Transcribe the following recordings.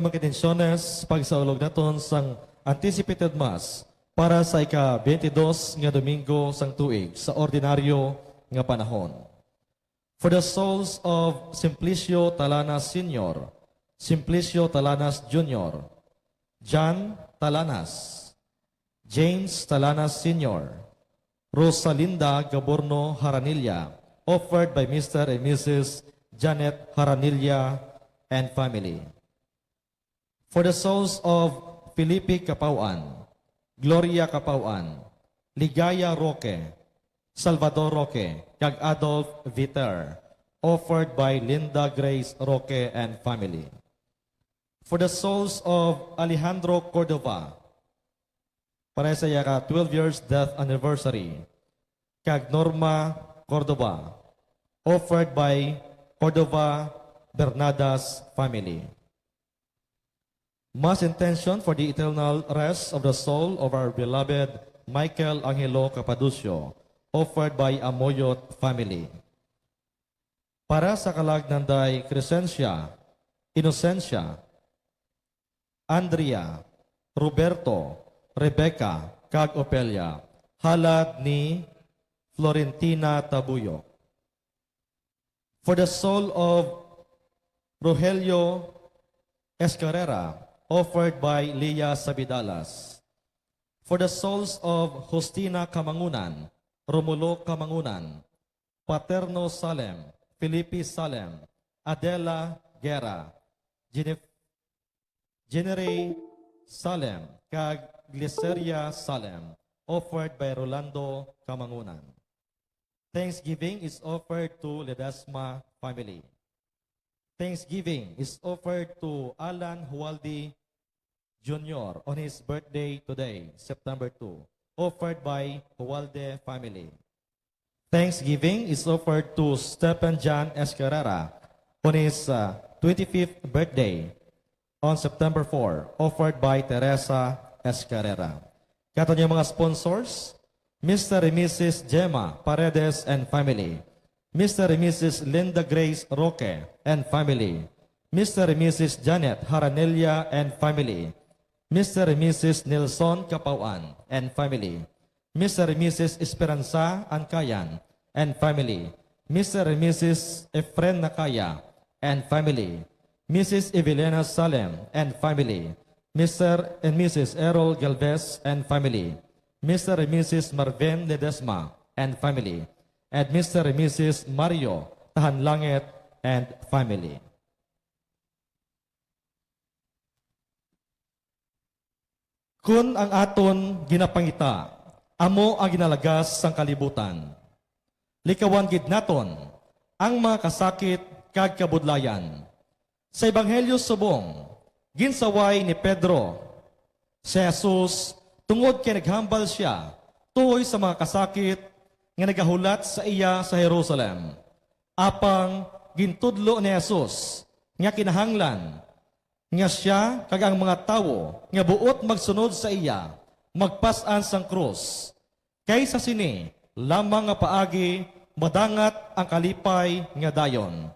mga intensyones pagsaulog naton sang anticipated mass para sa ika-22 nga Domingo sang tuig sa ordinaryo nga panahon. For the souls of Simplicio Talanas Sr., Simplicio Talanas Jr., John Talanas, James Talanas Sr., Rosalinda Gaborno Haranilla, offered by Mr. and Mrs. Janet Haranilla and family. For the souls of Felipe Capauan, Gloria Capauan, Ligaya Roque, Salvador Roque, kag Adolf Viter, offered by Linda Grace Roque and family. For the souls of Alejandro Cordova, para sa yaka 12 years death anniversary, kag Norma Cordova, offered by Cordova Bernadas family. Mass intention for the eternal rest of the soul of our beloved Michael Angelo Capaducio, offered by Amoyot family. Para sa kalagnanday Crescencia, Inocencia, Andrea, Roberto, Rebecca, kag Opelia, halad ni Florentina Tabuyo. For the soul of Rogelio Escarrera, offered by Leah Sabidalas. For the souls of Justina Kamangunan, Romulo Kamangunan, Paterno Salem, Felipe Salem, Adela Guerra, Genere Salem, kag Gliceria Salem, offered by Rolando Kamangunan. Thanksgiving is offered to Ledesma family. Thanksgiving is offered to Alan Hualdi Jr. on his birthday today, September 2, offered by Hualde family. Thanksgiving is offered to Stephen John Escarrera on his 25th birthday on September 4, offered by Teresa Escarrera. Kato niyo mga sponsors, Mr. and Mrs. Gemma Paredes and family, Mr. and Mrs. Linda Grace Roque and family, Mr. and Mrs. Janet Haranilla and family, Mr. and Mrs. Nelson Capauan and family, Mr. and Mrs. Esperanza Ancayan and family, Mr. and Mrs. Efren Nakaya and family, Mrs. Evelina Salem and family, Mr. and Mrs. Errol Galvez and family, Mr. and Mrs. Marvin Ledesma and family, and Mr. and Mrs. Mario Tahanlangit and family. Kun ang aton ginapangita, amo ang ginalagas sang kalibutan. Likawan gid naton ang mga kasakit kag kabudlayan. Sa Ebanghelyo subong, ginsaway ni Pedro, si Jesus, tungod kay naghambal siya, tuoy sa mga kasakit nga nagahulat sa iya sa Jerusalem. Apang gintudlo ni Jesus, nga kinahanglan, nga siya kag ang mga tawo nga buot magsunod sa iya, magpasan sang krus. Kaysa sini, lamang nga paagi, madangat ang kalipay nga dayon.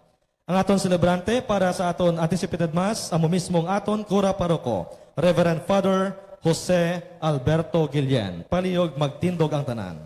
Ang aton celebrante para sa aton anticipated mass, amo mismong aton kura paroko, Reverend Father Jose Alberto Guillen. Palihog magtindog ang tanan.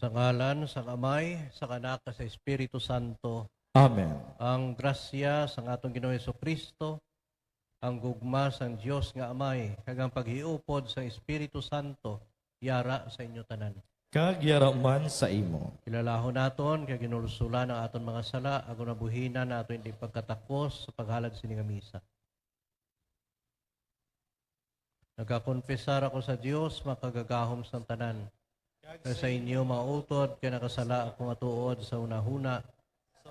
Sa ngalan, sa Amay, sa Anak, sa Espiritu Santo. Amen. Ang grasya sa atong Ginoong Jesucristo, ang gugma sang Dios nga Amay, kag ang paghiupod sa Espiritu Santo, yara sa inyo tanan. kag yaraman sa imo. Ilalahon naton kay ginulsulan ang aton mga sala, agon nabuhinan nato hindi pagkatakos sa paghalad sini nga misa. Nagakonfesar ako sa Dios, makagagahom sa tanan. Kaya sa inyo mga utod, kaya nakasala ako matuod sa unahuna,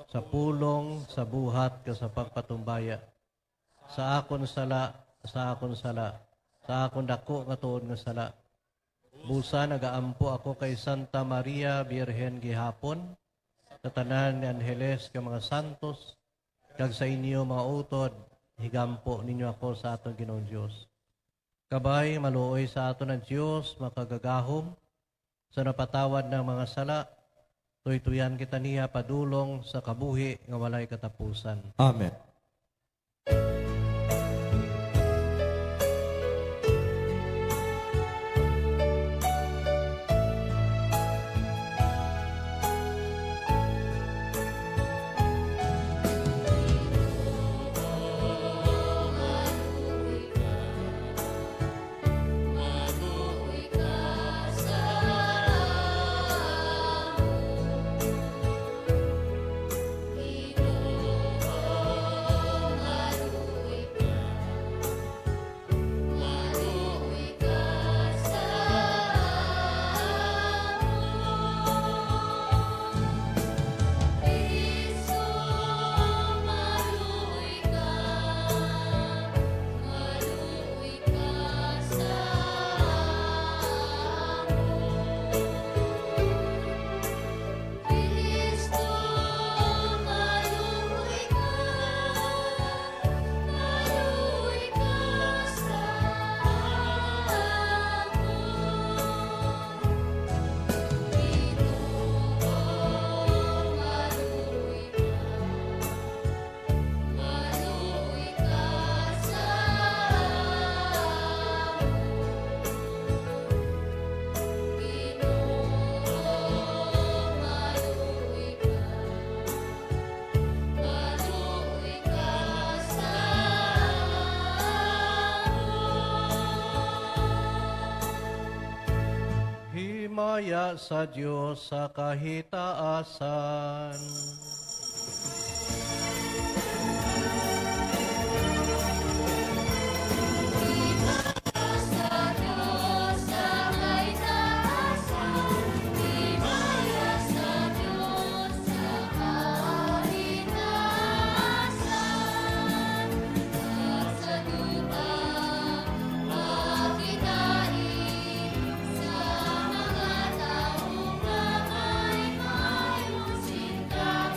sa pulong, sa buhat, ka sa pagpatumbaya. Sa akon sala, sa akon sala, sa akon dako nga tuod nga sala. Busa nagaampo ako kay Santa Maria Birhen gihapon, sa tanan ni Angeles ka mga santos, kag sa inyo mga utod, higampo ninyo ako sa aton Ginoong Dios. Kabay maluoy sa aton ng Dios, makagagahom, sa napatawad ng mga sala, tuytuyan kita niya padulong sa kabuhi nga walay katapusan. Amen. Himaya sa Diyos sa kahitaasan. Sa mga taong may mayroong singka.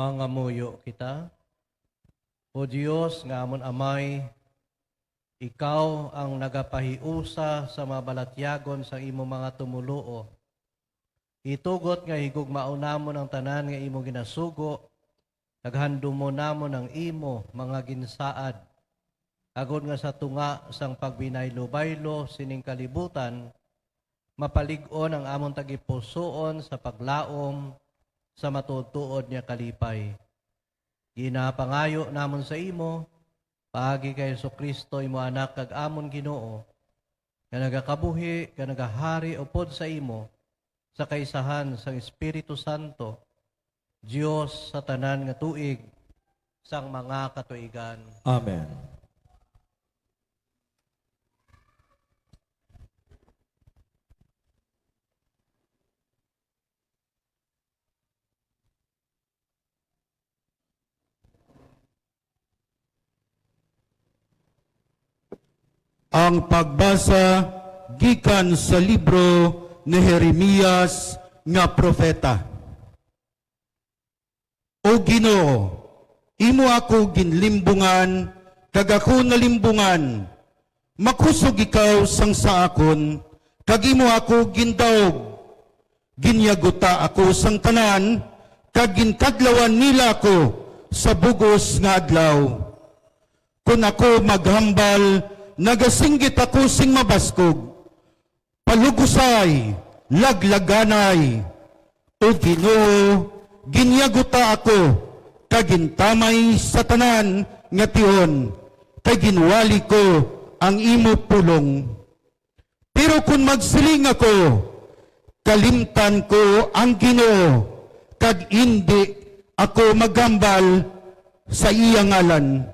Mangamuyo kita. O Diyos nga amon amay, ikaw ang nagapahiusa sa mga balatyagon sa imo mga tumuluo. Itugot nga higugmao namon ang tanan nga imo ginasugo, naghandom mo namon ang imo mga ginsaad. Agod nga sa tunga sang pagbinaylo-baylo sining kalibutan, mapalig-on ang amon tagipusoon sa paglaom sa matutuod niya kalipay. Ginapangayo namon sa imo, paagi kay Jesucristo imo anak kag amon Ginoo, nga nagakabuhi, nga nagahari upod sa imo, sa kaisahan sang Espiritu Santo, Diyos sa tanan nga tuig, sang mga katuigan. Amen. Ang pagbasa gikan sa libro ni Jeremias nga propeta. O Ginoo, imo ako ginlimbungan, kag ako nalimbungan. Makusog ikaw sang sa akon, kag imo ako gindaog. Ginyaguta ako sang tanan, kag ginkadlawan nila ako sa bugos nga adlaw. Kung ako maghambal, nagasinggit ako sing mabaskog. Palugusay, laglaganay, o Ginoo, ginyaguta ako, kagintamay sa tanan nga tiyon, kay ginwali ko ang imo pulong. Pero kung magsiling ako, kalimtan ko ang Ginoo, kag hindi ako magambal sa iya ngalan.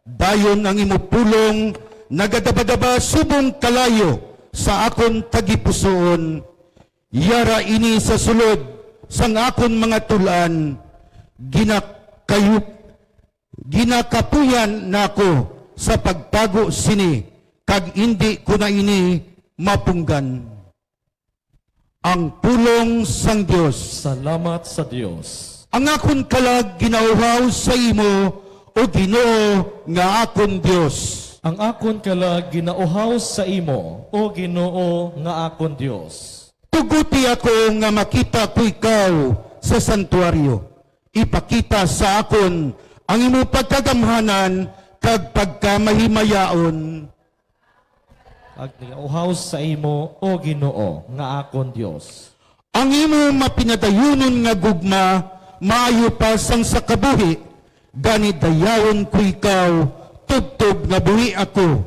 Dayon ang imo pulong, nagadabadaba subong kalayo sa akon tagipusoon. Yara ini sa sulod sang akon mga tulan, ginakapuyan nako sa pagtago sini, kag hindi ko na ini mapunggan. Ang pulong sang Dios. Salamat sa Diyos. Ang akon kalag ginauhaw sa imo, o Ginoo nga akon Dios. Ang akon kalag ginauhaw sa imo, o Ginoo nga akon Dios. Tuguti ako nga makita ko ikaw sa santuaryo. Ipakita sa akon ang imo pagkagamhanan kag pagkamahimayaon. Ang ginauhaw sa imo, o Ginoo nga akon Dios. Ang imo mapinadayunon nga gugma, maayo pa sang sa kabuhi, gani dayawon ko ikaw, tugtog nga buhi ako.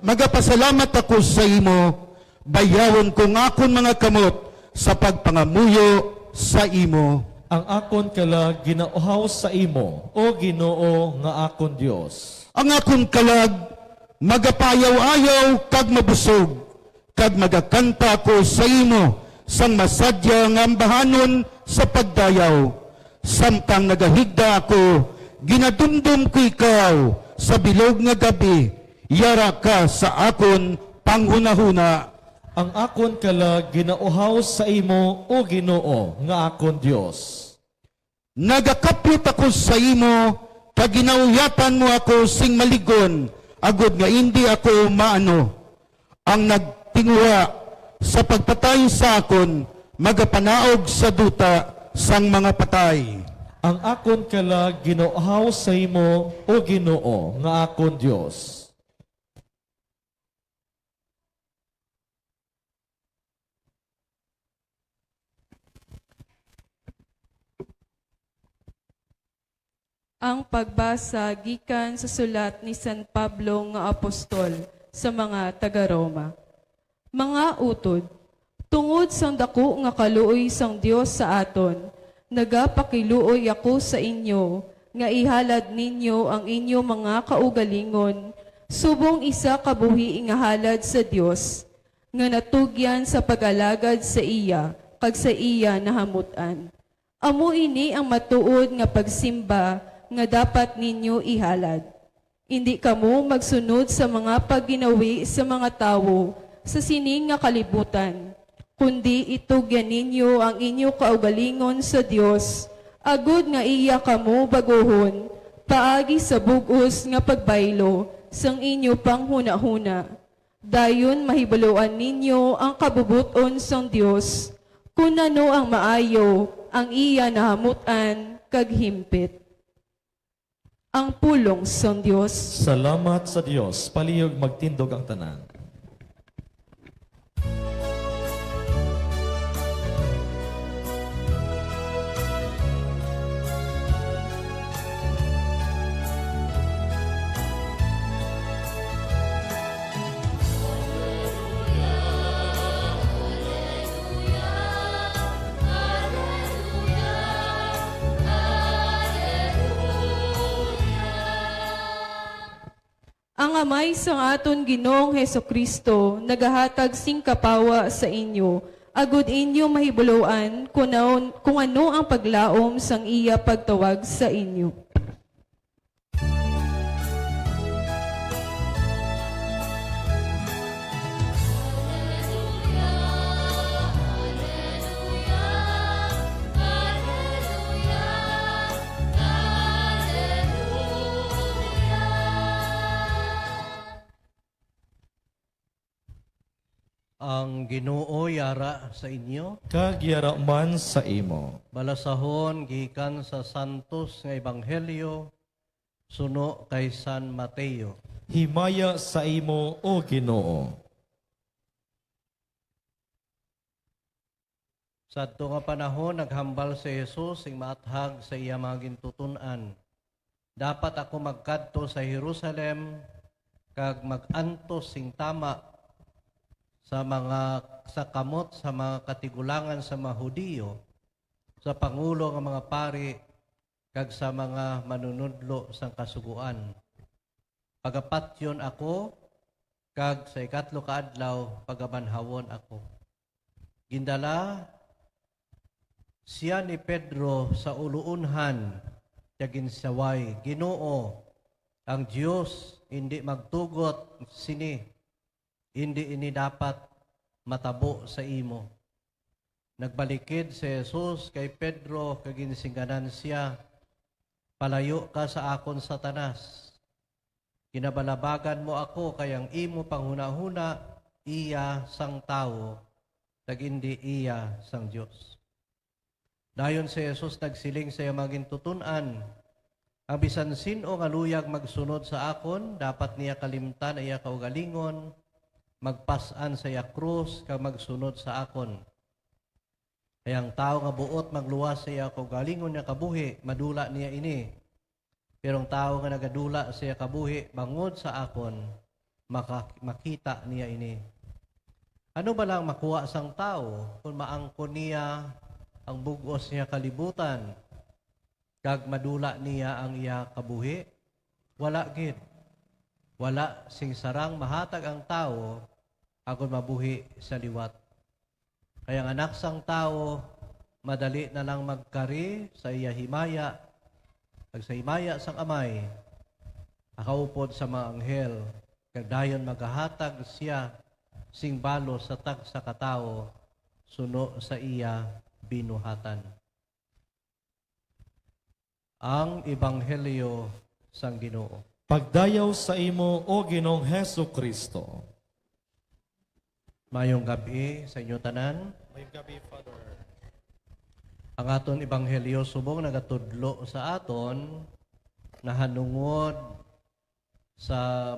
Magapasalamat ako sa imo, bayawon kong akon mga kamot sa pagpangamuyo sa imo. Ang akon kalag ginauhaw sa imo, o Ginoo nga akon Dios. Ang akon kalag, magapayaw-ayaw kag mabusog, kag magakanta ko sa imo, sang masadya nga ambahanon sa pagdayaw. Samtang nagahigda ako, ginadumdum ko ikaw sa bilog nga gabi, yara ka sa akon panghunahuna. Ang akon kalag ginauhaw sa imo, o Ginoo nga akon Dios. Nagakapyot ako sa imo, kag ginauyatan mo ako sing maligon, agod nga hindi ako maano. Ang nagtinguha sa pagpatay sa akon, magapanaog sa duta sang mga patay. Ang akon kalag ginauhaw sa imo, o Ginoo nga akon Dios. Ang pagbasa gikan sa sulat ni San Pablo nga apostol sa mga taga-Roma. Mga utod, tungod sang dako nga kaluoy sang Dios sa aton, nagapakiluoy ako sa inyo, nga ihalad ninyo ang inyo mga kaugalingon, subong isa kabuhi nga halad sa Dios, nga natugyan sa pag-alagad sa iya, kag sa iya nahamutan. Amo ini ang matuod nga pagsimba, nga dapat ninyo ihalad. Hindi kamo magsunod sa mga pagginawi sa mga tawo sa sining nga kalibutan, kundi itugyan ninyo ang inyo kaugalingon sa Dios agud nga iya kamo baguhon, paagi sa bugos nga pagbaylo, sang inyo pang huna-huna. Dayon mahibaluan ninyo ang kabubuton sang Dios, kung ano ang maayo, ang iya nahamutan, kag himpit. Ang pulong sang Dios. Salamat sa Dios. Palihog magtindog ang tanan. Ang amay sang aton Ginoong Hesukristo nagahatag sing kapawa sa inyo, agud inyo mahibuloan kung ano ang paglaom sang iya pagtawag sa inyo. Ang Ginoo yara sa inyo, Kag yara man sa imo. balasahon gikan sa santos nga ebanghelyo suno kay San Mateo. Himaya sa imo, O Ginoo. Sa adto nga panahon naghambal si Jesus ing maathag sa iya mga gintutunan. Dapat ako magkadto sa Jerusalem kag magantos sing tama sa kamot sa mga katigulangan sa mga Hudiyo, sa pangulo ng mga pari kag sa mga manunudlo sang kasuguan. Pagapatyon ako kag sa ikatlo ka adlaw pagabanhawon ako. Gindala siya ni Pedro sa uluunhan kag ginsaway, Ginoo, ang Dios hindi magtugot sini. Hindi ini dapat matabo sa imo. Nagbalikid si Jesus kay Pedro kag ginsingganan siya, palayo ka sa akon Satanas. Kinabalabagan mo ako kayang imo panghuna-huna iya sang tao, kag hindi iya sang Dios. Dayon si Jesus nagsiling sa iya mga gintutunan, ang bisan sino nga luyag magsunod sa akon, dapat niya kalimtan iya kaugalingon, magpasan sa iya krus kag magsunod sa akon. Kaya ang tao nga buot magluwas sa iya kaugalingon niya kabuhi, madula niya ini. Pero ang tao nga nagadula sa iya kabuhi, bangod sa akon, makita niya ini. Ano ba lang makuha sang tao kung maangkon niya ang bugos niya kalibutan, kag madula niya ang iya kabuhi? Wala gid. Wala sing sarang mahatag ang tao agon mabuhi sa liwat. Kaya ang anak sang tao, madali na lang magkari sa iya himaya, kag sa himaya sang amay, akaupod sa mga anghel, kag dayon magahatag siya sing balo sa tag sa katao, suno sa iya binuhatan. Ang Ebanghelyo sang Ginoo. Pagdayaw sa imo, O Ginoong Hesukristo. Mayong gabi sa inyo tanan. May gabi, Father. Ang aton Ebanghelyo subong nagatudlo sa aton nahanungod sa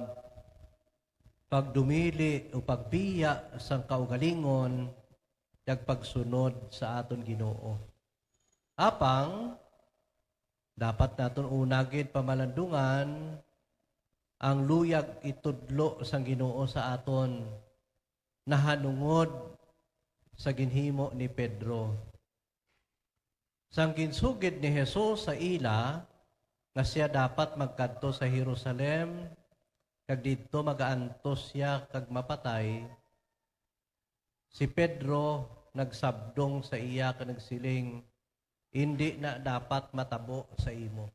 pagdumili o pagbiya sang kaugalingon kag pagsunod sa aton Ginoo. Apang dapat naton unagid pamalandungan ang luyag itudlo sang Ginoo sa aton nahanungod sa ginhimo ni Pedro. Sang ginsugid ni Jesus sa ila nga siya dapat magkadto sa Jerusalem kag didto magaantos siya kag mapatay, si Pedro nagsabdong sa iya kag nagsiling, hindi na dapat matabo sa imo.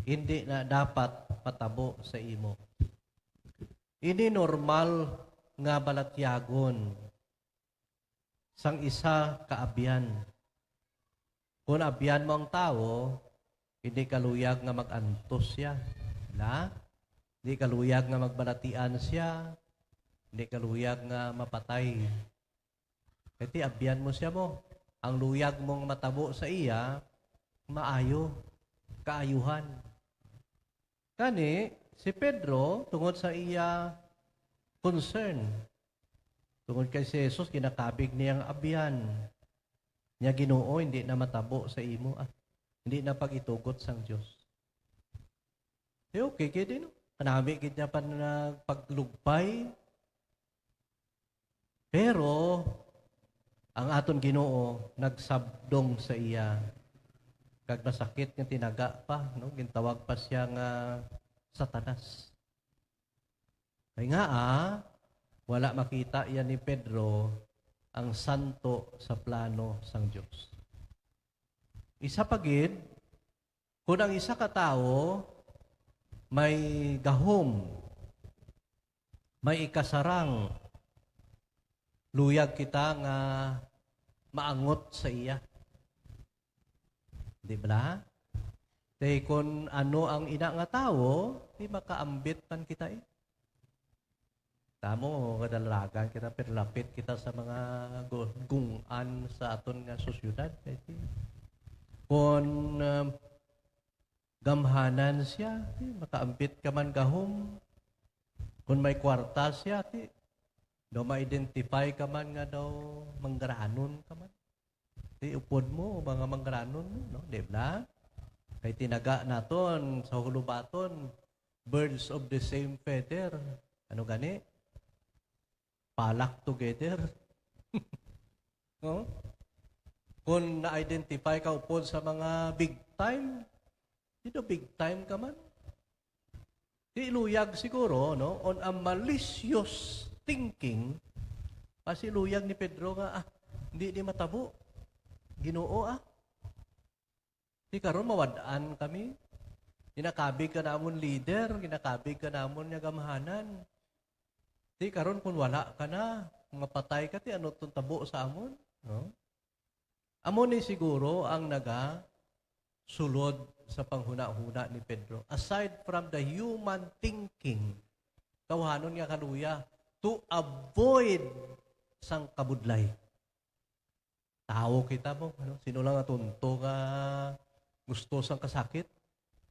Hindi na dapat matabo sa imo. Ini normal nga balatyagon sang isa kaabyan. Kung abyan mo ang tao, hindi kaluyag nga mag-antos siya. La? Hindi kaluyag nga magbalatian siya. Hindi kaluyag nga mapatay. Kasi abyan mo siya mo. Ang luyag mong matabo sa iya, maayo, kaayuhan. Kani, si Pedro, tungod sa iya concern, tungod kay si Jesus, kinakabig niyang abyan. Niya Ginoo, hindi na matabo sa imo. Hindi na pag-itugot sang Diyos. Okay, kaya din. Kanami kita pa na paglugpay. Pero, ang aton Ginoo, nagsabdong sa iya. Kag nasakit nga tinaga pa, no? Gintawag pa siya nga Satanas. Kaya nga wala makita yan ni Pedro ang santo sa plano sang Diyos. Isa pagid, kung ang isa ka tao may gahom, may ikasarang, luyag kita nga maangot sa iya. Di ba? Dahil kung ano ang ina nga tao, di makaambit man kita eh. Tamo, kadalagan kita, pero lapit kita sa mga gungan sa aton nga sosyudad. Kung gamhanan siya, makaambit ka man gahom. Kung may kwarta siya, daw ma-identify ka man nga daw manggaranon ka man. Upod mo, mga manggaranon mo, no? Di ba? Kay tinaga naton sa hulubaton, birds of the same feather. Ano gani? Palak together. No? Kung na-identify ka upod sa mga big time, dito big time ka man. Di iluyag siguro, no? On a malicious thinking, pasiluyag ni Pedro nga, hindi di matabo. Ginoo Di karon mawadaan kami. Ginakabig ka namon leader, ginakabig ka namon nga gamhanan. Di karon kung wala ka na, mapatay ka, ti ano itong tabo sa amon? No? Amon ni siguro ang sulod sa panghuna-huna ni Pedro. Aside from the human thinking, kawahanon nga kaluya, to avoid sang kabudlay. Tao kita mo, ano? Sino lang atunto nga gusto sang kasakit?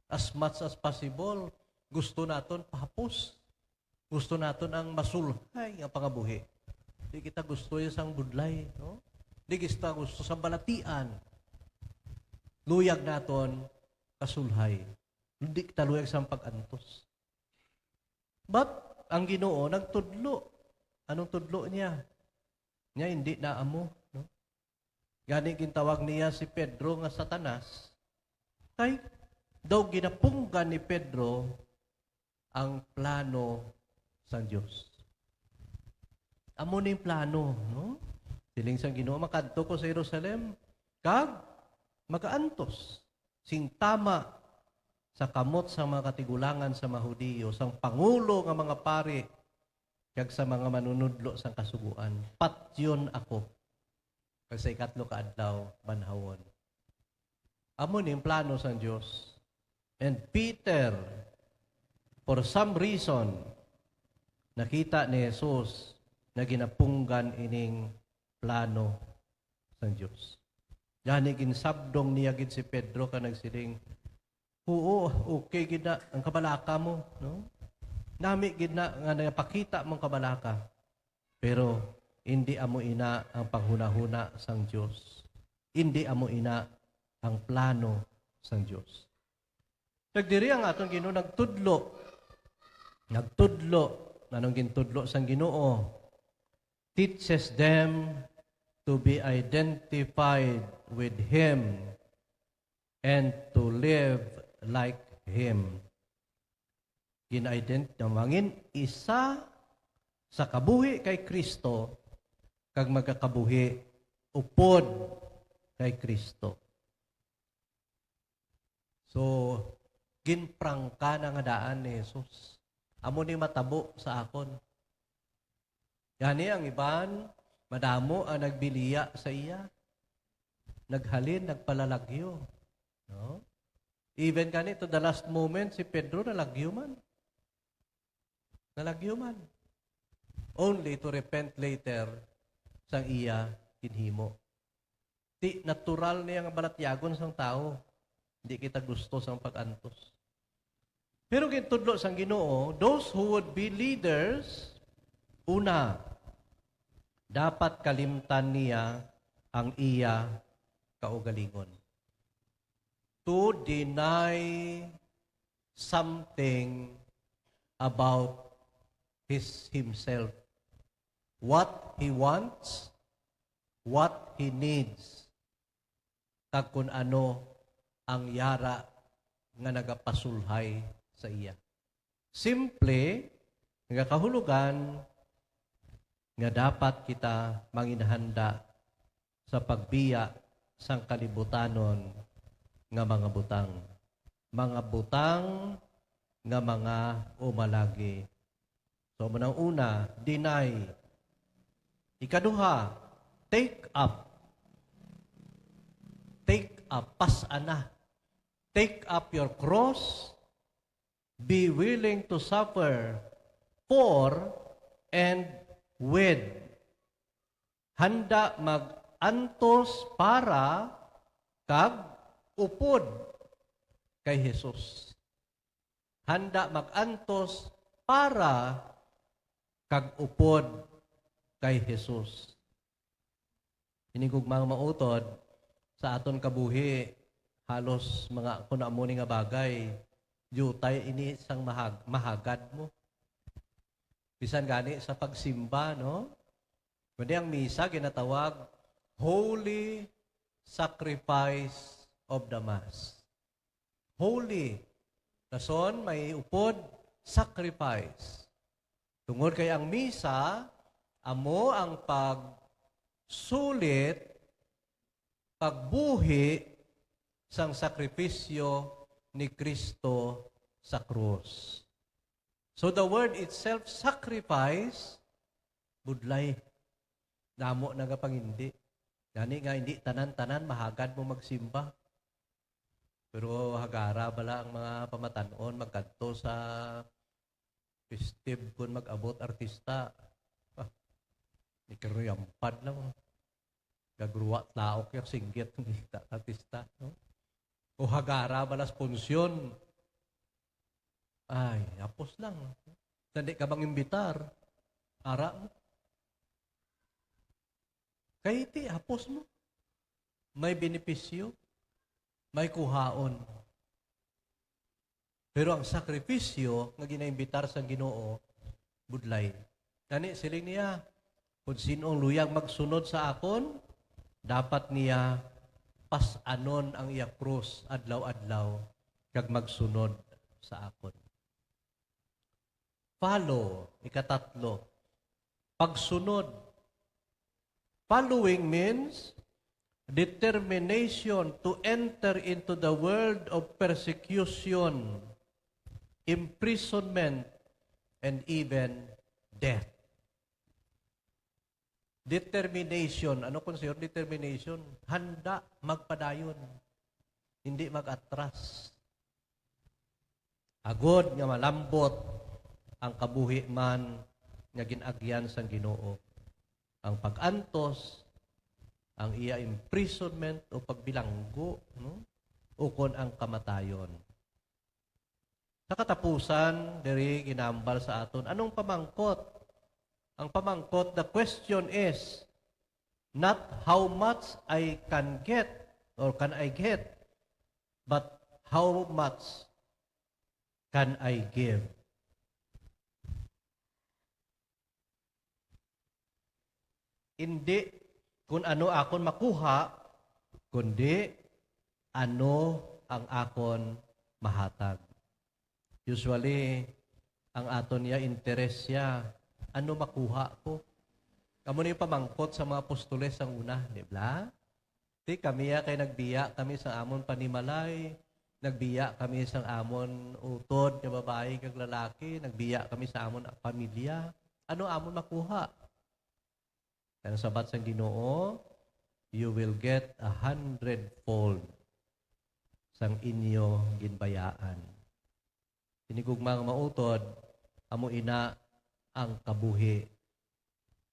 As much as possible, gusto naton pahapos. Gusto naton ang masulhay ang pangabuhi. Di kita gusto yung sang budlay, no? Di kita gusto sang balatian. Luyag naton kasulhay. Hindi kita luyag sang pag-antos. But ang Ginoo nagtudlo. Anong tudlo niya? Niya hindi na amo, no? Gani gintawag niya si Pedro nga Satanas. Kay daw ginapunggan ni Pedro ang plano sa Diyos. Amo ni plano, no? Siling sang Ginoo makadto ko sa Jerusalem, kag makaantos sing tama sa kamot sa mga katigulangan sa mga Hudiyo, sang pangulo nga mga pari, kag sa mga manunudlo sang kasuguan. Patyon ako. Kasi ikatlo ka adlaw, banhawon. Amo ni plano sa Diyos. And Peter, for some reason, nakita ni Jesus na ginapunggan ining plano sa Diyos. Yani ginsabdong niya gid si Pedro ka nagsiling, oo, okay gid na ang kabalaka mo, no? Nami gid na nga napakita mong kabalaka. Pero hindi amo ina ang panghuna-huna sang Diyos. Hindi amo ina ang plano sang Diyos. Nagdiri ang atong Ginoo nagtudlo. Nagtudlo. Anong gintudlo sang Ginoo? Teaches them to be identified with Him and to live like Him. Mangin isa sa kabuhi kay Kristo kag magkakabuhi upod kay Kristo. So, ginprangka na nga daan ni Jesus. Amo ni matabo sa akon. Yani ang iban, madamo ang nagbiliya sa iya. naghalin, nagpalalagyo. No? Even kanito, the last moment, si Pedro nalagyo man. Nalagyo man. Only to repent later sang iya kinhimo. Ti natural niya nga balatyagon sang tao. Hindi kita gusto sang pag-antos. Pero gintudlo sang Ginoo, those who would be leaders, una, dapat kalimtan niya ang iya kaugalingon. To deny something about himself. What he wants, what he needs, kag kung ano ang yara nga nagapasulhay sa iya. Simple, nga kahulugan, nga dapat kita manginhanda sa pagbiya sang kalibutanon nga mga butang. Mga butang nga mga umalagi. So, manang una, deny. Ikaduha, take up. Take up, pasana. Take up your cross. Be willing to suffer for and with. Handa mag-antos para kag upod kay Jesus. Handa mag-antos para kag upod kay Jesus. Inigog mga mautod, sa aton kabuhi, halos mga kunamuni nga bagay, jutay ini isang mahagad mo. Bisan gani sa pagsimba, no? Kundi ang misa, ginatawag, Holy Sacrifice of the Mass. Holy. Rason, may upod, sacrifice. Tungod kay ang misa, amo ang pagsulit, pagbuhi sang sakripisyo ni Kristo sa krus. So the word itself, sacrifice, budlay. Namo nagapangindi. Gani nga hindi tanan-tanan mahagad mo magsimba. Pero hagara bala ang mga pamatanon magkanto sa festive kung mag-abot artista. Ni karuyampad lang. Gagruwa laok yung singgit ng artista. No? O hagara balas punsyon. Ay, apos lang. Hindi ka bang imbitar? Ara mo. Kaya iti, apos mo. May benepisyo. May kuhaon. Pero ang sakripisyo nga ginaimbitar sa Ginoo, budlay. Nani, siling niya, kung sinong luyang magsunod sa akon, dapat niya pasanon ang iya krus adlaw-adlaw kag magsunod sa akon. Follow, ikatatlo. Pagsunod. Following means determination to enter into the world of persecution, imprisonment, and even death. Determination. Ano kung sir? Determination. Handa magpadayon. Hindi mag-atras. Agod nga malambot ang kabuhi man nga ginagyan sa Ginoo. Ang pag-antos, ang iya imprisonment o pagbilanggo, no? Ukon ang kamatayon. Sa katapusan, diri ginambal sa aton, anong pamangkot? Ang pamangkot, the question is, not how much I can get or can I get, but how much can I give? Hindi kung ano akon makuha, kundi ano ang akon mahatag. Usually, ang aton niya, interest siya, ano makuha ko? Kamo na yung pamangkot sa mga apostoles ang una, di ba? Kami kay nagbiya kami sa amon panimalay, nagbiya kami sa amon utod, na babae kag lalaki, nagbiya kami sa amon pamilya. Ano amon makuha? Kaya sabat sa Ginoo, you will get 100-fold sang inyo ginbayaan. Tinigugmang mautod, amo ina ang kabuhi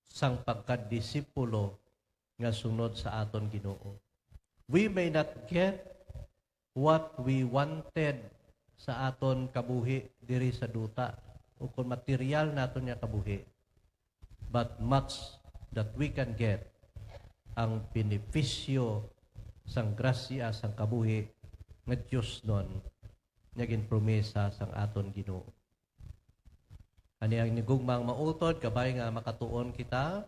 sang pagkadisipulo nga sunod sa aton Ginoo. We may not get what we wanted sa aton kabuhi diri sa duta o kung material naton nga kabuhi, but much that we can get ang benepisyo sang grasya sang kabuhi nga Diyos nun nga ginpromesa sang aton Ginoo. Ani ang nigugmang mautod kabay nga makatuon kita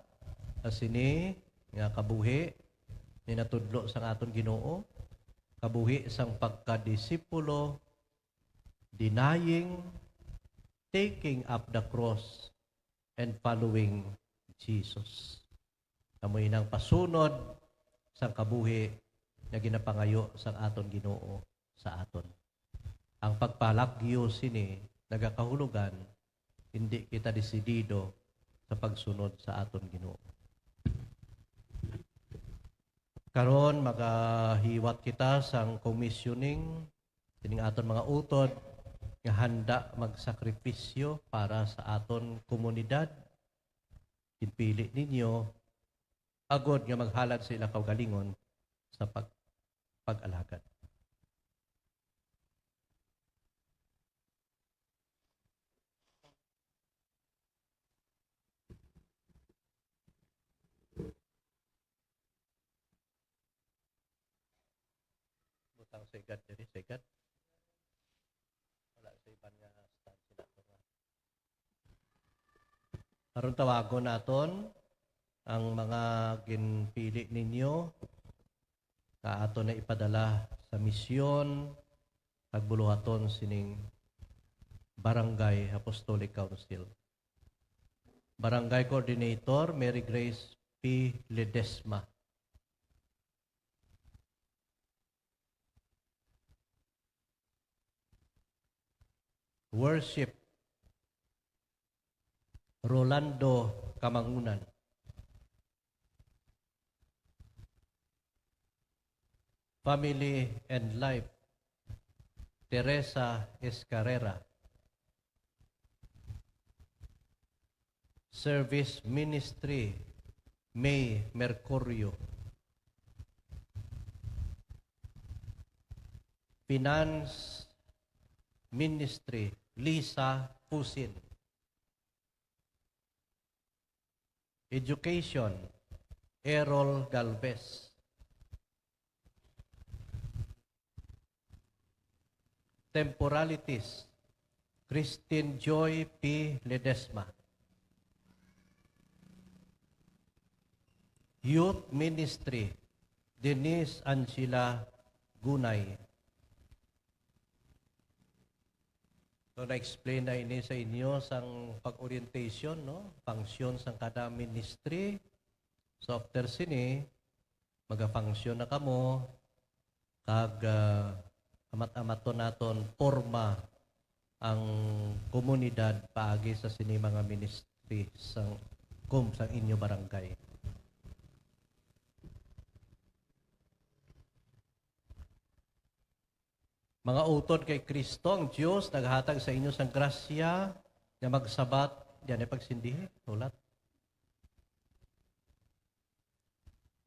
asini nga kabuhi ni natudlo sang aton Ginoo, kabuhi sang pagkadisipulo, denying, taking up the cross, and following Jesus. Amoy nang pasunod sang kabuhi na ginapangayo sang aton Ginoo sa aton. Ang pagpalagyo sini nagakahulugan, hindi kita desidido sa pagsunod sa aton Ginoo. Karon magahiwat kita sang commissioning kining aton mga utod nga handa magsakripisyo para sa aton komunidad. Pinpili ninyo agod nga maghalad sa ilang kaugalingon sa pag-alagad. Butang segad diri, segad. Wala sa iban nga stand sila to nga. Karon tawagon naton ang mga ginpili ninyo na ato na ipadala sa misyon pagbuluhaton sining Barangay Apostolic Council. Barangay Coordinator Mary Grace P. Ledesma. Worship Rolando Kamangunan. Family and Life Teresa Escarrera. Service Ministry May Mercurio. Finance Ministry Lisa Pusin. Education Errol Galvez. Temporalities Christine Joy P. Ledesma. Youth Ministry Denise Angela Gunay. So, na-explain na ini sa inyo sang pag-orientation, no? Function sang kada ministry. So, after sini, mag-function na kamo, kag amat-amaton naton forma ang komunidad paagi sa sini mga ministry sang sang inyo barangay. Mga utod kay Kristo, ang Diyos, naghatag sa inyo sang grasya na magsabat, yan ay pagsindihi, ulat.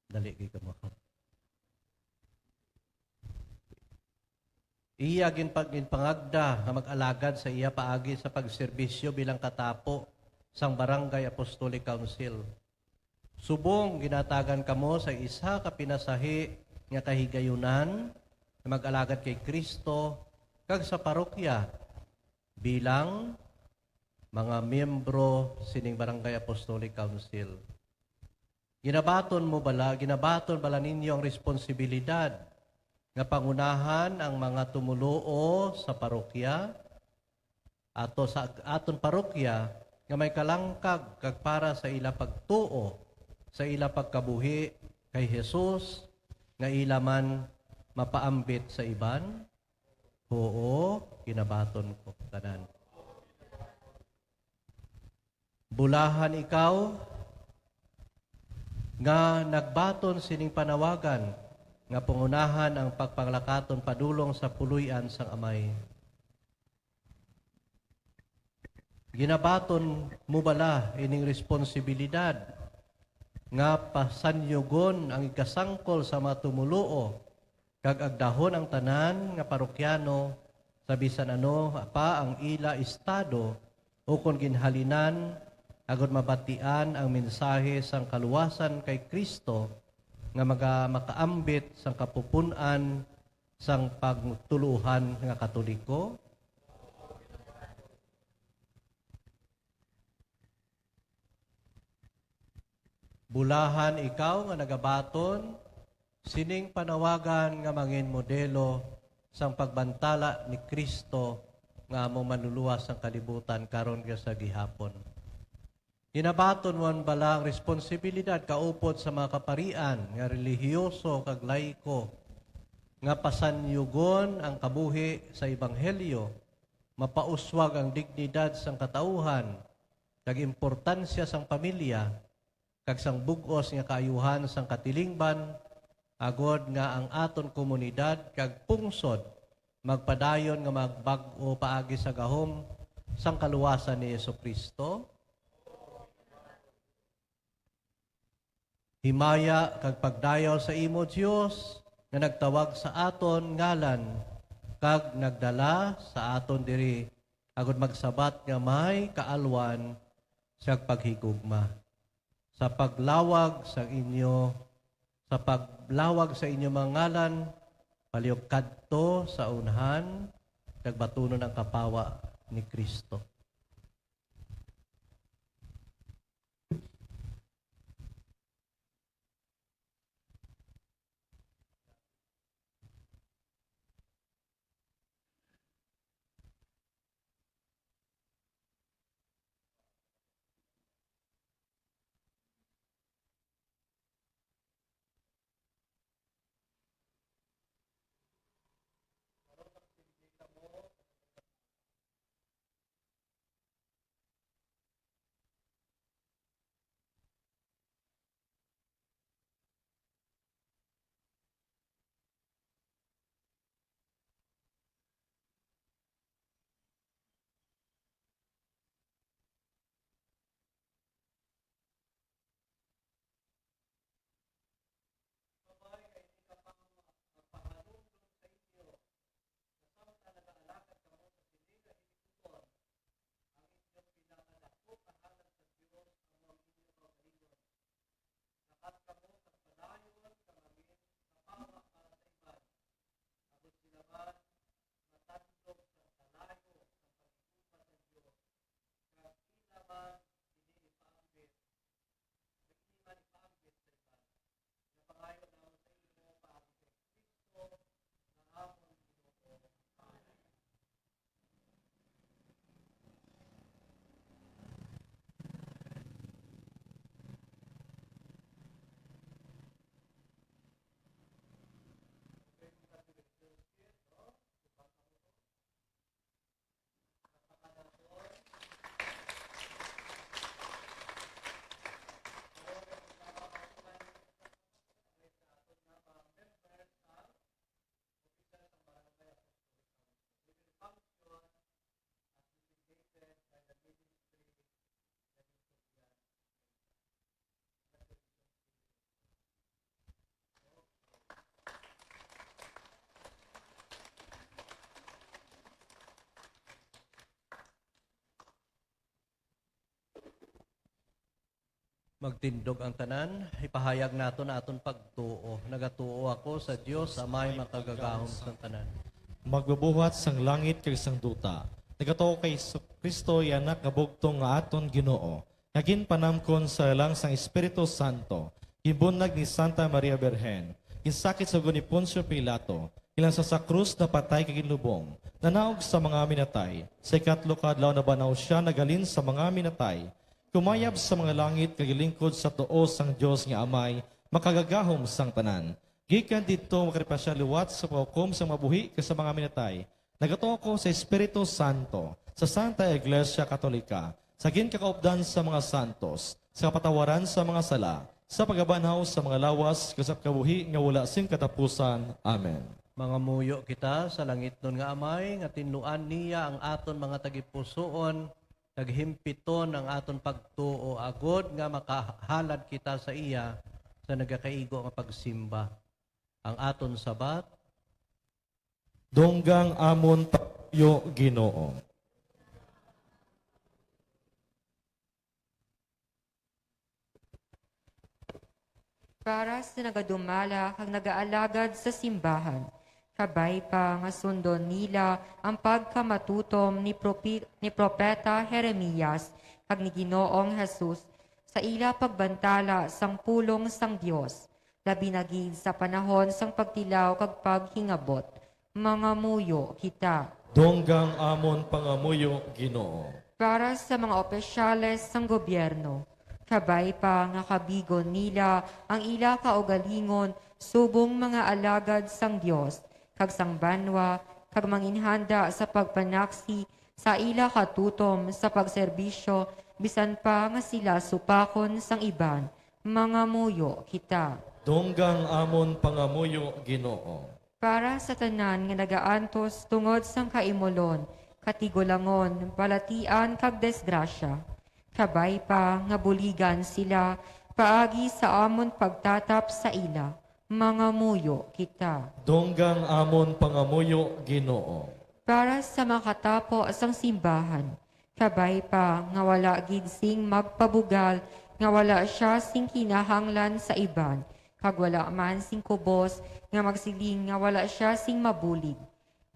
Dali kay kamo. Iya ginpangagda na mag-alagad sa iya paagi sa pagserbisyo bilang katapo sang Barangay Apostolic Council. Subong ginatagan kamo sa isa ka pinasahi nga kahigayunan na mag-alagad kay Kristo kag sa parokya bilang mga miyembro sining Barangay Apostolic Council. Ginabaton bala ninyo ang responsibilidad nga pangunahan ang mga tumuluo sa parokya ato sa aton parokya nga may kalangkag kag para sa ila pagtuo sa ila pagkabuhi kay Jesus nga ila man mapaambit sa iban? Oo, kinabaton ko tanan. Bulahan ikaw, nga nagbaton sining panawagan nga pangunahan ang pagpanglakaton padulong sa puluyan sang amay. Ginabaton mo bala ining responsibilidad nga pasanyugon ang ikasangkol sa matumulo kag agdahon ang tanan nga parokyano sa bisan ano pa ang ila estado o kung ginhalinan agud mabatian ang mensahe sang kaluwasan kay Kristo nga makaambit sang kapupunan sang pagtuluhan nga Katoliko. Bulahan ikaw nga nagabaton, sining panawagan nga mangin modelo sang pagbantala ni Kristo nga among manluluwas sang kalibutan karon nga sa gihapon. Ginabaton mo bala ang responsibilidad kaupod sa mga kaparian nga relihiyoso kag laiko nga pasanyugon ang kabuhi sa ebanghelyo, mapauswag ang dignidad sang katauhan kag importansya sang pamilya kag sang bug-os nga kaayuhan sang katilingban agod nga ang aton komunidad kag pungsod magpadayon nga magbag-o paagi sa gahom sang kaluwasan ni Jesucristo. Himaya kag pagdayaw sa imo Dios nga nagtawag sa aton ngalan kag nagdala sa aton diri agod magsabat nga may kaalwan sa paghigugma. Sa paglawag sa inyo mga ngalan, palihog kadto sa unahan, nagbatunon ang kapawa ni Kristo. Magtindog ang tanan, ipahayag nato na aton pagtuo. Nagatuo ako sa Dios amay makagagahom sa tanan. Magbubuhat sang langit kag sang duta. Nagatuo kay Kristo yanak nga bugtong nga aton Ginoo. Nagin panamkon sa lang sang Espiritu Santo. Gibunnag ni Santa Maria Birhen. Ginsakit sa ni Poncio Pilato. Ilang sa krus na patay kag ginlubong. Nanaog sa mga minatay. Sa ikatlo kadlaw na banaw siya nagalin sa mga minatay. Kumayab sa mga langit kagilingkod sa tuo sang Dios nga amay makagagahom sang tanan. Gikan dito makaripasya liwat sa paukom sang mabuhi sa mga minatay. Nagatuo ko sa Espiritu Santo sa Santa Iglesia Katolika sa ginkakaupdan sa mga santos, sa kapatawaran sa mga sala, sa pagabanhaw sa mga lawas kasap kabuhi nga wala sing katapusan. Amen. Mga muyo kita sa langit nun nga amay, nga tinluan niya ang aton mga tagipusoon, naghimpiton ang aton pagtuo agod nga makahalad kita sa iya sa nagakaigo nga pagsimba. Ang aton sabat, Donggang amon tayo Ginoo. Para sa nagadumala kag nagaalagad sa simbahan, kabay pa nga sundon nila ang pagkamatutom ni Propeta Jeremias kag ni Ginoong Jesus sa ila pagbantala sang pulong sang Dios, labi na gid sa panahon sang pagtilaw kag paghingabot. Mga muyo kita. Donggang amon pangamuyo Ginoo. Para sa mga opisyales sang gobyerno, kabay pa nga kabigon nila ang ila kaugalingon subong mga alagad sang Dios, kag sang banwa, kag manginhanda sa pagpanaksi sa ila katutom sa pagserbisyo, bisan pa nga sila supakon sang iban. Mga muyo kita. Donggang amon pangamuyo Ginoo. Para sa tanan nga nagaantos tungod sang kaimolon, katigulangon, palatian kag desgrasya. Kabay pa nga buligan sila paagi sa amon pagtatap sa ila. Mga muyo kita. Donggang amon pangamuyo Ginoo. Para sa makatapo sang simbahan, kabay pa nga wala gid sing magpabugal, nga wala siya sing kinahanglan sa iban, kag wala man sing kubos, nga magsiling nga wala siya sing mabulig.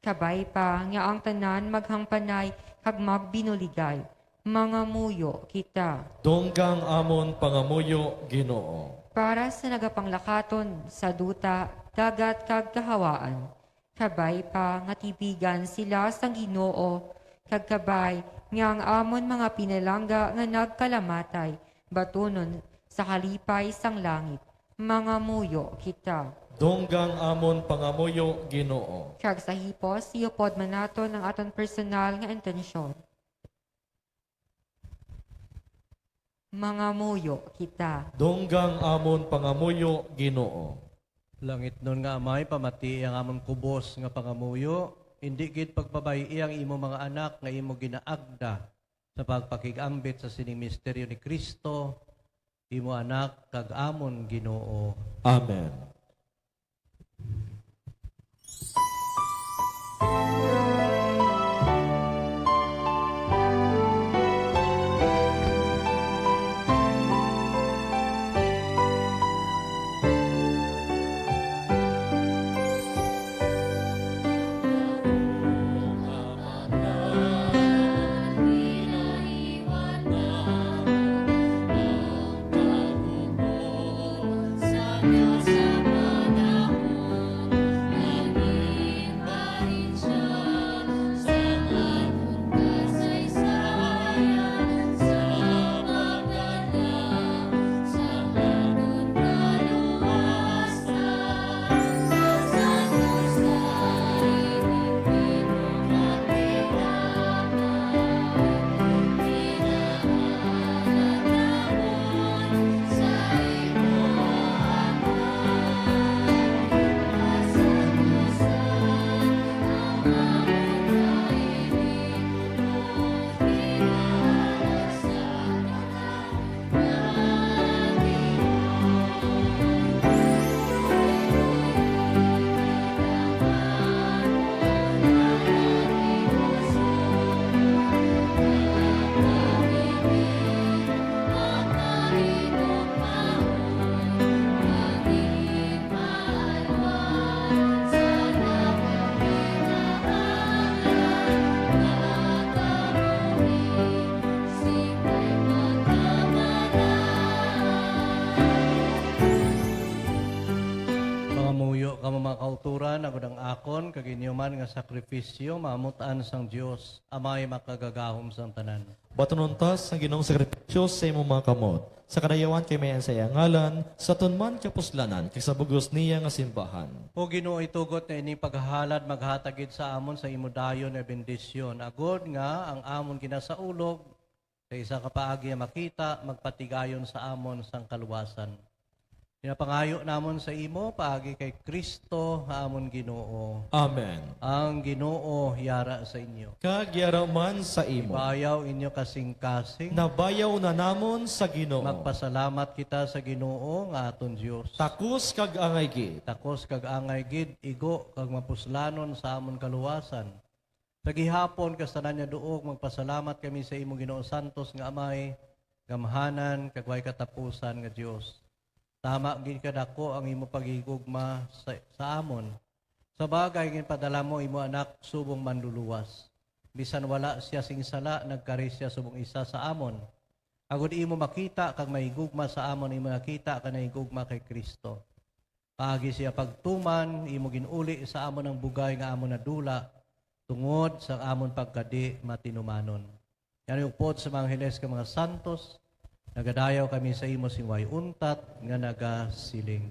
Kabay pa nga ang tanan maghangpanay kag magbinuligay. Mga muyo kita. Donggang amon pangamuyo Ginoo. Para sa nagapanglakaton sa duta, dagat kag kahawaan. Kabay pa nga tibigan sila sang Ginoo, kag kabay nga ang amon mga pinalangga nga nagkalamatay, batunon sa kalipay sang langit. Mga muyo kita. Donggang amon pangamuyo Ginoo. Kag sa hipos, siyupod man naton ang aton personal nga intensyon. Mga muyo kita. Donggang amon pangamuyo Ginoo. langit nun nga amay, pamati ang amon kubos nga pangamuyo, hindi gid pagpabayi ang imo mga anak nga imo ginaagda sa pagpakigambit sa sining misteryo ni Kristo, imo anak kag amon Ginoo. Amen. Mga kauturan, agud ang akon, kaginyuman nga sakripisyo, maamutaan sang Dios amay makagagahom sang tanan. Batununtas ang ginong sakripisyo sa imong mga kamot. Sa kadayawan kay mayan sa iyang ngalan, sa tunman kay puslanan, kay sa bugos niya nga simbahan. O Ginoo itugot na ining paghahalad maghatagid sa amon sa imo dayon na bendisyon. Agod nga ang amon kinasaulog sa isa ka paagi nga makita magpatigayon sa amon sang kaluwasan. Pinapangayo namon sa imo paagi kay Kristo nga amon Ginoo. Amen. Ang Ginoo yara sa inyo. Kag yaraman sa imo. Bayaw inyo kasing-kasing. Nabayaw na namon sa Ginoo. Magpasalamat kita sa Ginoo nga aton Dios. Takos kag angay gid. Takos kag angay gid igo kag mapuslanon sa amon kaluwasan. Sa gihapon kasanan niya duog magpasalamat kami sa imo Ginoo Santos nga Amay, gamhanan kag way katapusan nga Dios. Tama gid kadako ang imo pagigugma sa amon. Sa bagay ngin padala mo imo anak subong manluluwas. Bisan wala siya sing sala nagkari siya subong isa sa amon. Agud imo makita kag mahigugma sa amon imo nakita ka nahigugma kay Kristo. Paagi siya pagtuman imo ginuli sa amon ang bugay nga amon nadula tungod sa amon pagkadi matinumanon. Yan yung pod sa mga Angeles ka mga santos. Nagadayaw kami sa imo sing way untat nga nagasiling.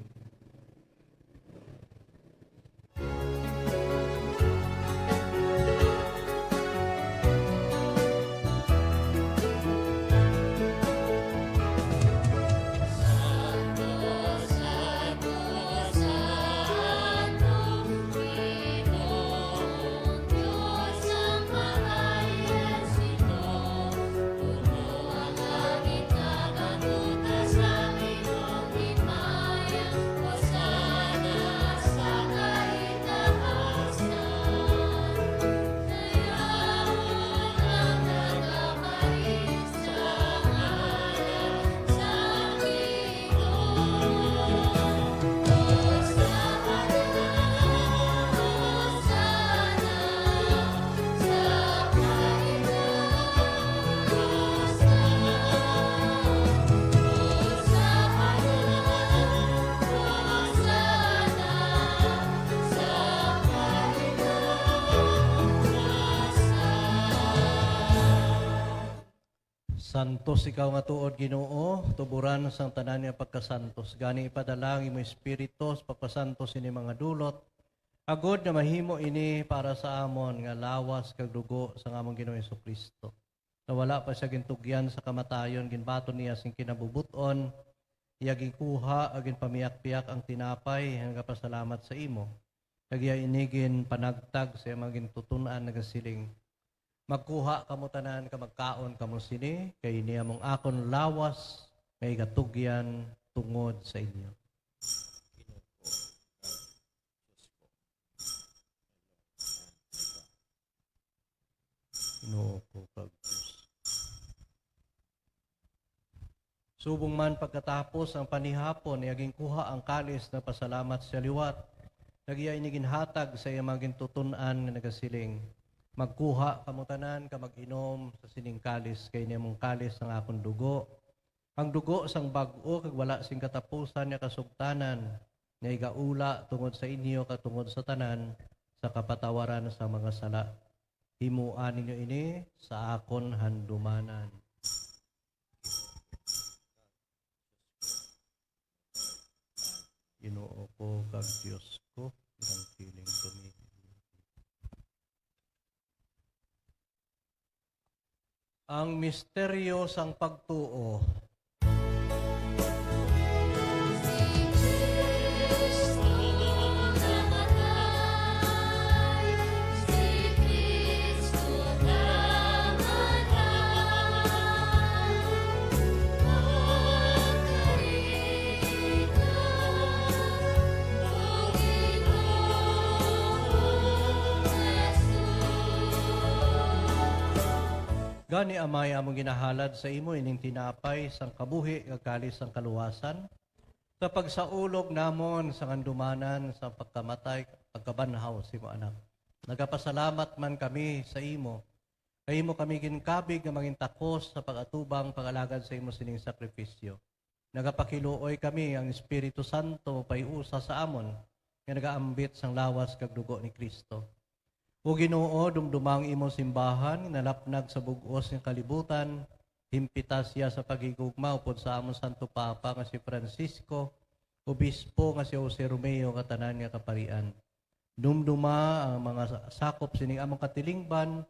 Santos ikaw nga tuod Ginoo, tuburan sang tanan nga pagkasantos. Gani ipadalangin mo espiritos pagpasantos ini mga dulot. Agod na mahimo ini para sa amon nga lawas kag dugo sa among Ginoo Jesucristo. Na wala pa siya gintugyan sa kamatayon, ginbaton niya sing kinabubuton, iya gikuha agin pamiyak-piyak ang tinapay hangga pasalamat sa imo. Kag iya inigin panagtag sa mga gintutunan nagasiling. Magkuha kamo tanan ka magkaon kamo sini kay niya mong akon lawas kay gatugyan tungod sa inyo. Ginoo ko kag Dios. Subong man pagkatapos ang panihapon niyaging kuha ang kalis na pasalamat sa liwat. Nagiya inigin hatag sa iyang mga gintutunan nga nagasiling. Magkuha kamutanan ka mag-inom sa sining kalis kay niya mong kalis ng akong dugo. Ang dugo sang bag-o kag wala sing katapusan niya kasugtanan nga igaula tungod sa inyo katungod sa tanan sa kapatawaran sa mga sala. Himuan ninyo ini sa akon handumanan. Ginoo ko kag Dios ko, ang piling tumigil. Ang misteryo sang pagtuo. Gani amay among ginahalad sa imo ining tinapay sang kabuhi kag kalis sang kaluwasan sa pagsaulog namon sa kandumanan sa pagkamatay pagkabanhaw sa imo anak. Nagapasalamat man kami sa imo. Kay imo kami ginkabig nga maging takos sa pagatubang pagalagad sa imo sining sakripisyo. Nagapakiluoy kami ang Espiritu Santo payusa sa amon nga nagaambit sang lawas kag dugo ni Kristo. O Ginoo, dumdumang imo simbahan, nalapnag sa bugos ng kalibutan, himpita siya sa pagigugma upod sa among Santo Papa nga si Francisco, Obispo nga si Jose Romeo katanan nga kaparian. Dumduma ang mga sakop sining among katilingban,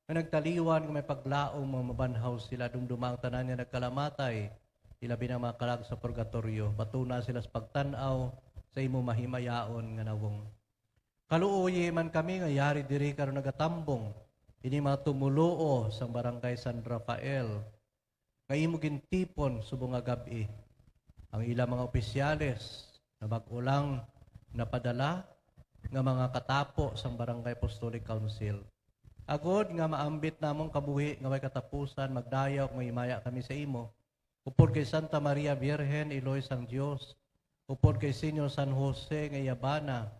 nga nagtaliwan nga may paglaong mga mabanhaw sila, dumduma ang tanan nga nagkalamatay, ilabi na mga kalag sa purgatorio, patuna sila sa pagtanaw sa imo mahimayaon nga nawong. Kaluoy man kami nga yari diri karon nagatambong, ini mga tumuluo sa barangay San Rafael, nga imo gintipon subong nga gabi. Ang ilang mga opisyales na bagulang napadala nga mga katapo sa Barangay Apostolic Council. Agod nga maambit namong kabuhi nga may katapusan, magdayaw nga imaya kami sa imo. Upod kay Santa Maria Virgen, Iloy sang Dios. Upod kay Senyor San Jose nga Yabana.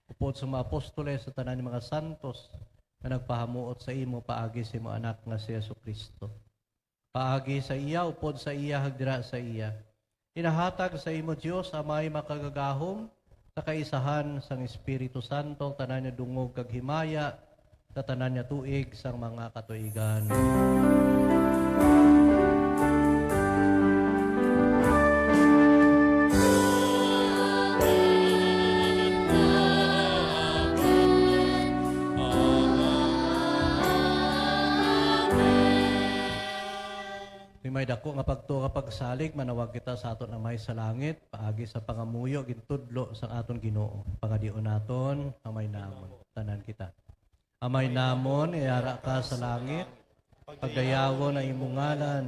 Upod sa mga apostoles sa tanan ng mga santos nga nagpahamuot sa imo paagi sa imo anak nga si Jesucristo. Paagi sa iya, upod sa iya, hagdira sa iya. Inahatag sa imo Dios amay makagagahom sa kaisahan sang Espiritu Santo, tanan niya dungog kag himaya, sa tanan niya tuig sang mga katuigan. May dako nga pagtuo kapag salig, manawag kita sa aton amay sa langit, paagi sa pangamuyo, gintudlo sa aton Ginoo. Pagadion naton, amay namon, tanan kita. Amay namon, iara ka sa langit, pagdayawon na imong ngalan,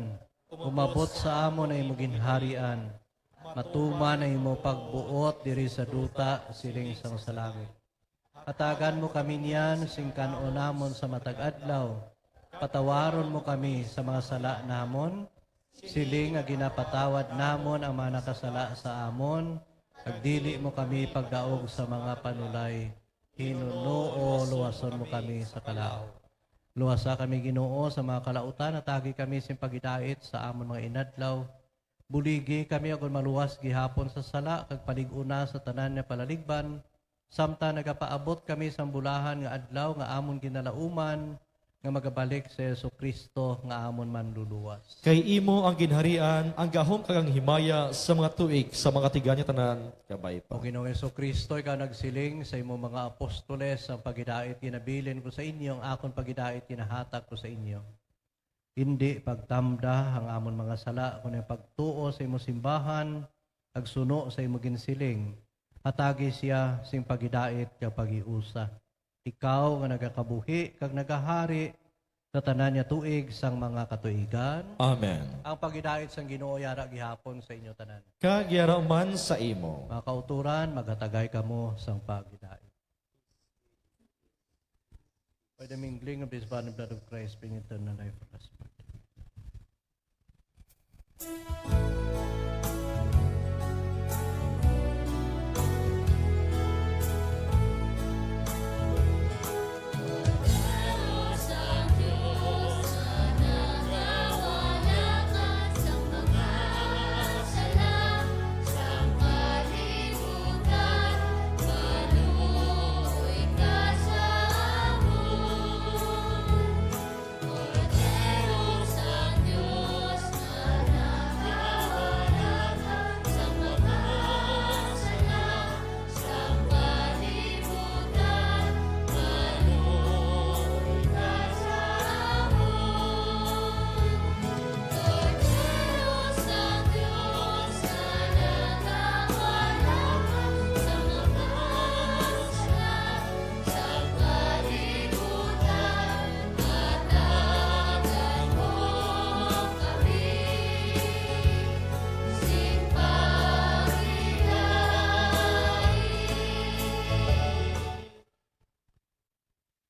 umabot sa amon na imong ginharian, matuman na imo pagbuot diri sa duta, siling sang sa langit. Atagan mo kami niyan, singkan-o namon sa matag adlaw, patawaron mo kami sa mga sala namon, siling nga ginapatawad namon ang mga nakasala sa amon, agdili mo kami pagdaog sa mga panulay, hinunoo, luwason mo kami sa kalao. Luwasa kami Ginoo sa mga kalautan, at agi kami simpagidait sa amon mga inadlaw. Buligi kami agad maluwas gihapon sa sala, kag palig-una sa tanan nga palaligban, samta nagapaabot kami sa bulahan nga adlaw nga amon ginalauman, nga magabalik sa Jesucristo nga amon manluluwas. Kay imo ang ginharian, ang gahom kag ang himaya sa mga tuig, sa mga tiganya tanan, kabay pa. O Ginoong Jesucristo, ikaw nagsiling sa imo mga apostoles, ang pagidait kinabilin ko sa inyo, ang akon pagidait kinahatag ko sa inyo. Hindi pagtamda ang amon mga sala, kundi pagtuo sa imo simbahan, agsuno sa imo ginsiling, atagi siya sing pagidait kag pagiusa. Ikaw nga nagakabuhi kag nagahari sa tanan niya tuig sang mga katuigan. Amen. Ang pagidait sang Ginoo yara gihapon sa inyo tanan. Kag yara man sa imo. Mga kauturan, maghatagay kamo sang pagidait. By the mingling of this body and blood of Christ, bring eternal life for us.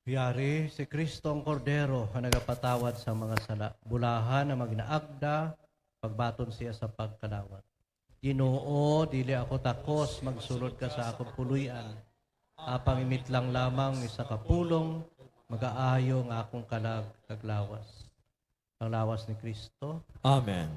Biyari si Kristong Kordero nga nagapatawad sa mga sala. Bulahan na magnaagda, pagbaton siya sa pagkalawat. Ginoo, dili ako takos, magsulod ka sa akong puluyan. Apang imit lang lamang ni sa kapulong, mag-aayo nga akong kalag kaglawas. Ang lawas ni Kristo. Amen.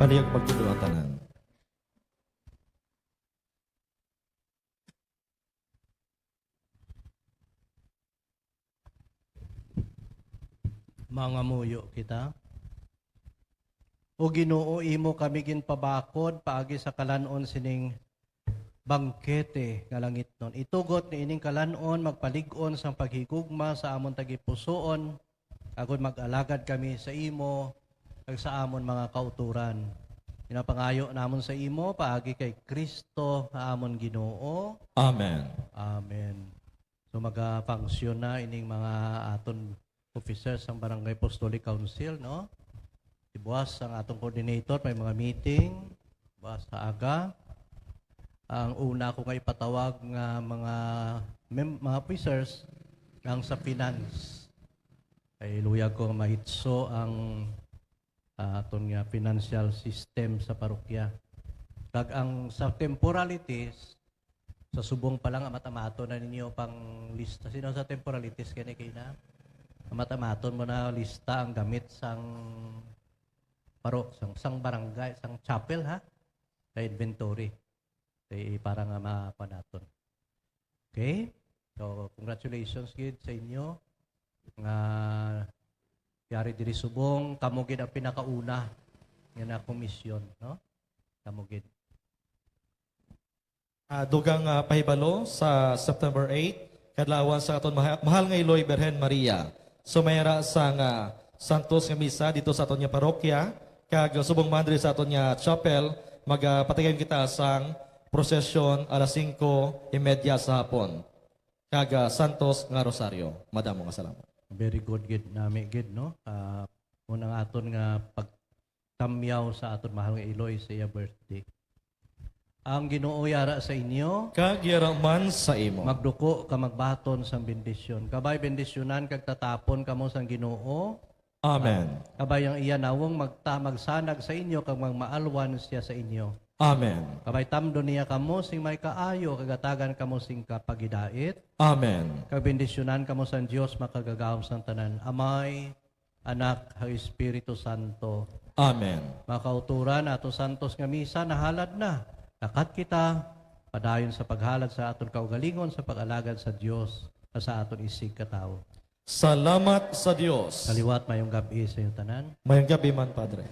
Palihog magtulo ang tanan. Mga muyo kita. O Ginoo imo kami ginpabakod paagi sa kalanon sining bangkete nga langit nun. Itugot ni ining kalanon magpalig-on sang paghigugma sa amon tagipusoon agud mag-alagad kami sa imo kag sa amon mga kauturan. Pinapangayo namon sa imo paagi kay Kristo nga amon Ginoo. Amen. Amen. So magafunksyon na ining mga aton officers ng Barangay Apostolic Council, no? Ibuwas ang atong coordinator, may mga meeting, buwas sa aga. Ang una ko nga ipatawag nga mga officers ang sa finance. Ay luyag ko mahitso ang aton nga financial system sa parokya. Kag ang sa temporalities, sa subong pa lang amat-amato na ninyo pang lista. Sino sa temporalities kani kayo na? Amat-amaton mo na lista ang gamit sang sang barangay, sang chapel ha? Sa inventory. Para nga mapanaton. Okay? So, congratulations gid sa inyo. Nga yari diri subong, kamo gid ang pinakauna nga na komisyon, no? Kamo gid. Dugang pahibalo sa September 8, kadlawan sa aton mahal nga Iloy Berhen Maria. Sumayra sang Santos nga misa dito sa aton nga parokya, kag subong mandri sa aton nga chapel, magpatigayon kita sang prosesyon alas 5:30 sa hapon. Kag Santos nga Rosario. Madamo nga salamat. Very good gid nami gid, no? Unang aton nga pagtamyaw sa aton mahal nga Iloy sa iya birthday. Ang Ginoo yara sa inyo, Kag yaraman sa imo. magduko ka magbaton sang bendisyon. Kabay bendisyonan kag tatapon kamo sang Ginoo. Amen. Kabay ang iya nawong magsanag sa inyo kag magmaalwan siya sa inyo. Amen. Kabay tamdo niya kamo sing may kaayo kagatagan kamo sing kapagidait. Amen. Kag bendisyonan kamo sang Dios makagagahom sang tanan. Amay, Anak, kag Espiritu Santo. Amen. Mga kauturan ato santos nga misa nahalad na. Lakat kita padayon sa paghalad sa aton kaugalingon sa pag-alagad sa Dios sa aton isig katao. Salamat sa Dios. Kaliwat mayong gabi sa iyong tanan. Mayong gabi man, Padre.